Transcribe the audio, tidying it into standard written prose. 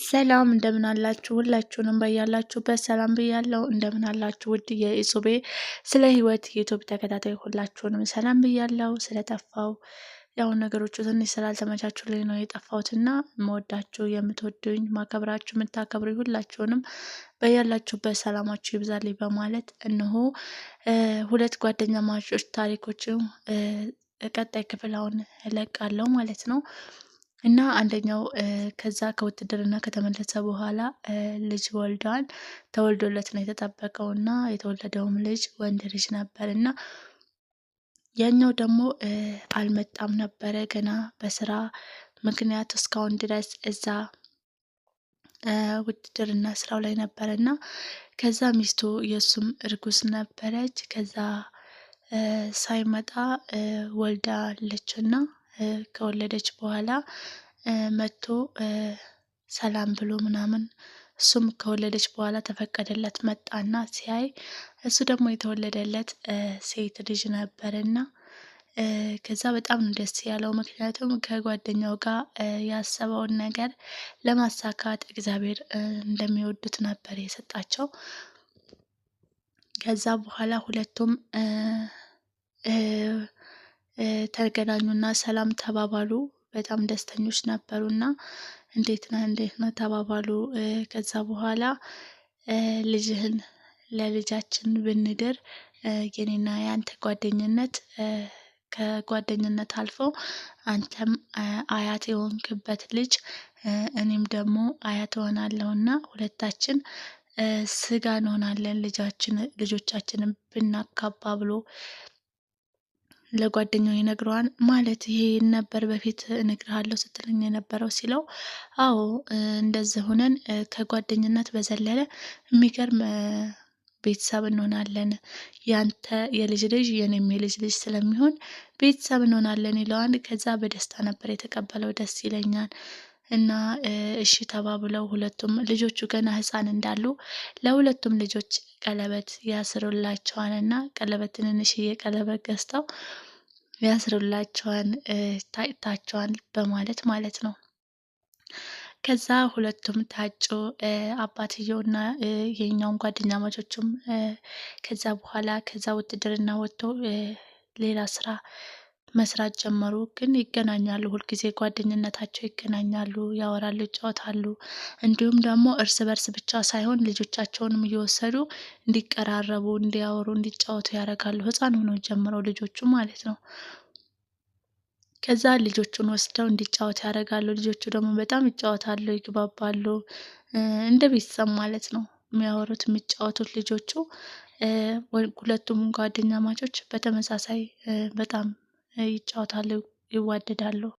ሰላም እንደምን አላችሁ? ሁላችሁንም በያላችሁበት ሰላም ብያለሁ። እንደምን አላችሁ? ውድ የኢጹቤ ስለ ህይወት ዩቲዩብ ተከታታይ ሁላችሁንም ሰላም ብያለሁ። ስለጠፋው ያው ነገሮቹ ትንሽ ስላልተመቻቹልኝ ነው የጠፋሁትና መወዳችሁ የምትወዱኝ ማከብራችሁ የምታከብሩ ሁላችሁንም በያላችሁበት ሰላማችሁ ይብዛልኝ በማለት እነሆ ሁለት ጓደኛ ማቾች ታሪኮችን ቀጣይ ክፍል አሁን እለቃለሁ ማለት ነው። እና አንደኛው ከዛ ከውትድርና ከተመለሰ በኋላ ልጅ ወልዷል። ተወልዶለት ነው የተጠበቀው እና የተወለደውም ልጅ ወንድ ልጅ ነበር እና ያኛው ደግሞ አልመጣም ነበረ ገና በስራ ምክንያት እስካሁን ድረስ እዛ ውትድርና ስራው ላይ ነበረ እና ከዛ ሚስቱ የእሱም እርጉዝ ነበረች። ከዛ ሳይመጣ ወልዳለች እና ከወለደች በኋላ መጥቶ ሰላም ብሎ ምናምን እሱም ከወለደች በኋላ ተፈቀደለት መጣና ሲያይ እሱ ደግሞ የተወለደለት ሴት ልጅ ነበርና ከዛ በጣም ነው ደስ ያለው። ምክንያቱም ከጓደኛው ጋር ያሰበውን ነገር ለማሳካት እግዚአብሔር እንደሚወዱት ነበር የሰጣቸው። ከዛ በኋላ ሁለቱም ተገናኙና ሰላም ተባባሉ። በጣም ደስተኞች ነበሩና እንዴት ነህ ተባባሉ። ከዛ በኋላ ልጅህን ለልጃችን ብንድር የኔና ያንተ ጓደኝነት ከጓደኝነት አልፎ አንተም አያት የሆንክበት ልጅ እኔም ደግሞ አያት እሆናለሁና ሁለታችን ስጋ እንሆናለን ልጆቻችንን ብናካባ ብሎ ለጓደኛው ይነግረዋል። ማለት ይሄ ነበር በፊት እነግርሃለሁ ስትለኝ የነበረው ሲለው፣ አዎ እንደዚህ ሆነን ከጓደኝነት በዘለለ የሚገርም ቤተሰብ እንሆናለን። ያንተ የልጅ ልጅ የኔም የልጅ ልጅ ስለሚሆን ቤተሰብ እንሆናለን ይለዋል። ከዛ በደስታ ነበር የተቀበለው። ደስ ይለኛል እና እሺ ተባብለው ሁለቱም ልጆቹ ገና ሕፃን እንዳሉ ለሁለቱም ልጆች ቀለበት ያስሩላቸዋል እና ቀለበት ትንንሽዬ ቀለበት ገዝተው ያስሩላቸዋል ታጭታቸዋል በማለት ማለት ነው። ከዛ ሁለቱም ታጩ። አባትየውና የኛውን ጓደኛ ማቾችም ከዛ በኋላ ከዛ ውትድርና ወጥተው ሌላ ስራ መስራት ጀመሩ። ግን ይገናኛሉ፣ ሁልጊዜ ጓደኝነታቸው ይገናኛሉ፣ ያወራሉ፣ ይጫወታሉ። እንዲሁም ደግሞ እርስ በርስ ብቻ ሳይሆን ልጆቻቸውንም እየወሰዱ እንዲቀራረቡ፣ እንዲያወሩ፣ እንዲጫወቱ ያደርጋሉ። ህፃን ሆነው ጀምረው ልጆቹ ማለት ነው። ከዛ ልጆቹን ወስደው እንዲጫወቱ ያደርጋሉ። ልጆቹ ደግሞ በጣም ይጫወታሉ፣ ይግባባሉ። እንደ ቤተሰብ ማለት ነው የሚያወሩት የሚጫወቱት ልጆቹ። ሁለቱም ጓደኛ ማቾች በተመሳሳይ በጣም ይጫወታሉ፣ ይዋደዳሉ።